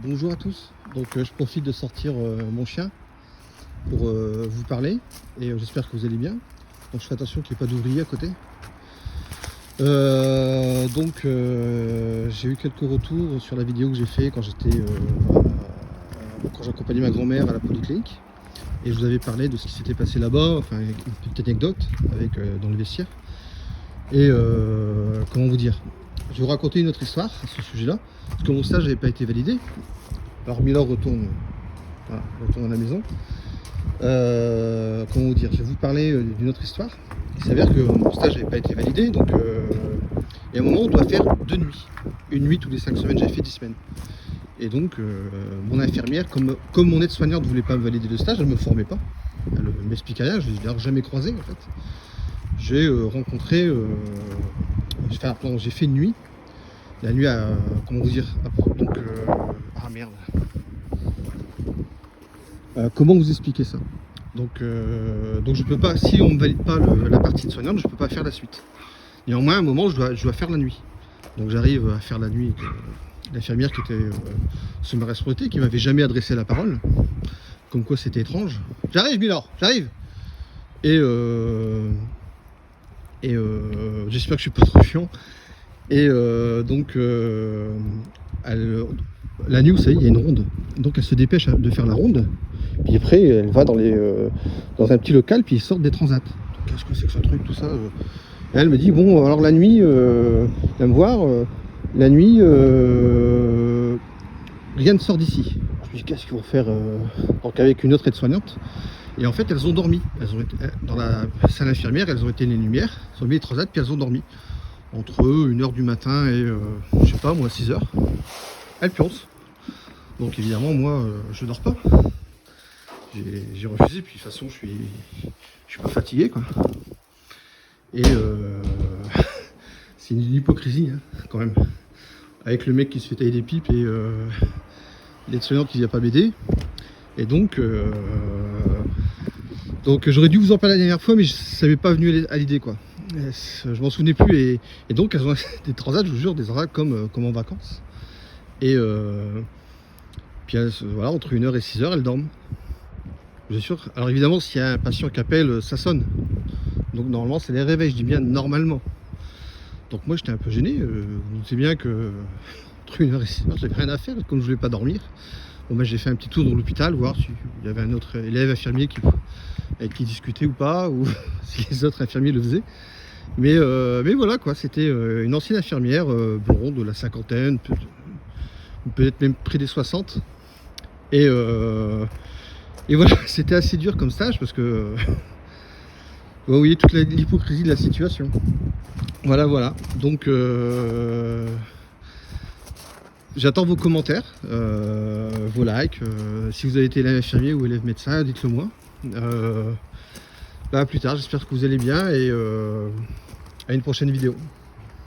Bonjour à tous, donc je profite de sortir mon chien pour vous parler et j'espère que vous allez bien. Donc je fais attention qu'il n'y ait pas d'ouvrier à côté. J'ai eu quelques retours sur la vidéo que j'ai fait quand quand j'accompagnais ma grand-mère à la polyclinique et je vous avais parlé de ce qui s'était passé là-bas, enfin une petite anecdote avec dans le vestiaire. Et comment vous dire, je vais vous raconter une autre histoire à ce sujet-là, parce que mon stage n'avait pas été validé. Alors Milor retourne à la maison. Comment vous dire, je vais vous parler d'une autre histoire. Il s'avère que mon stage n'avait pas été validé, donc et à un moment on doit faire 2 nuits. Une nuit tous les 5 semaines, j'avais fait 10 semaines. Et donc mon infirmière, comme mon aide-soignante ne voulait pas me valider le stage, elle ne me formait pas. Elle ne m'expliquait rien, je ne l'ai d'ailleurs jamais croisé en fait. J'ai rencontré, j'ai fait une nuit. La nuit à, comment vous dire, donc, ah merde. Comment vous expliquer ça? Donc je peux pas, si on me valide pas la partie de soignante, je peux pas faire la suite. Néanmoins, à un moment, je dois faire la nuit. Donc j'arrive à faire la nuit avec l'infirmière qui était sous ma responsabilité, qui m'avait jamais adressé la parole. Comme quoi c'était étrange. J'arrive, Milor, j'arrive. Et j'espère que je suis pas trop chiant. Et la nuit, vous savez, il y a une ronde. Donc elle se dépêche de faire la ronde. Puis après, elle va dans un petit local, puis ils sortent des transats. Qu'est-ce que c'est que ce truc, tout ça Et elle me dit, bon, alors la nuit, elle va me voir, la nuit, rien ne sort d'ici. Je me dis, qu'est-ce qu'ils vont faire donc avec une autre aide-soignante. Et en fait, elles ont dormi. Elles ont été, dans la salle infirmière, elles ont été les lumières, elles ont mis les transats, puis elles ont dormi. Entre 1h du matin et, je sais pas, moi, 6h. Elles pioncent. Donc évidemment, moi, je dors pas. J'ai refusé, puis de toute façon, je suis pas fatigué, quoi. Et c'est une hypocrisie, hein, quand même. Avec le mec qui se fait tailler des pipes et l'aide-soignante qui vient pas m'aider. Et donc j'aurais dû vous en parler la dernière fois, mais ça m'est pas venu à l'idée, quoi. Je m'en souvenais plus. Et donc, elles ont des transats, je vous jure, des transats comme en vacances. Et puis, voilà, entre 1h et 6h, elles dorment. Je suis sûr. Alors, évidemment, s'il y a un patient qui appelle, ça sonne. Donc, normalement, c'est les réveils. Je dis bien normalement. Donc, moi, j'étais un peu gêné. Vous doutez bien que entre 1h et 6h, j'avais rien à faire. Comme je voulais pas dormir. Bon, bah, j'ai fait un petit tour dans l'hôpital, voir s'il y avait un autre élève infirmier avec qui discutait ou pas, ou si les autres infirmiers le faisaient. Mais voilà, quoi. C'était une ancienne infirmière, blonde, de la cinquantaine, peut-être même près des 60. Et voilà, c'était assez dur comme stage parce que vous voyez toute l'hypocrisie de la situation. Voilà. Donc j'attends vos commentaires, vos likes. Si vous avez été élève infirmier ou élève médecin, dites-le moi. À plus tard, j'espère que vous allez bien et à une prochaine vidéo.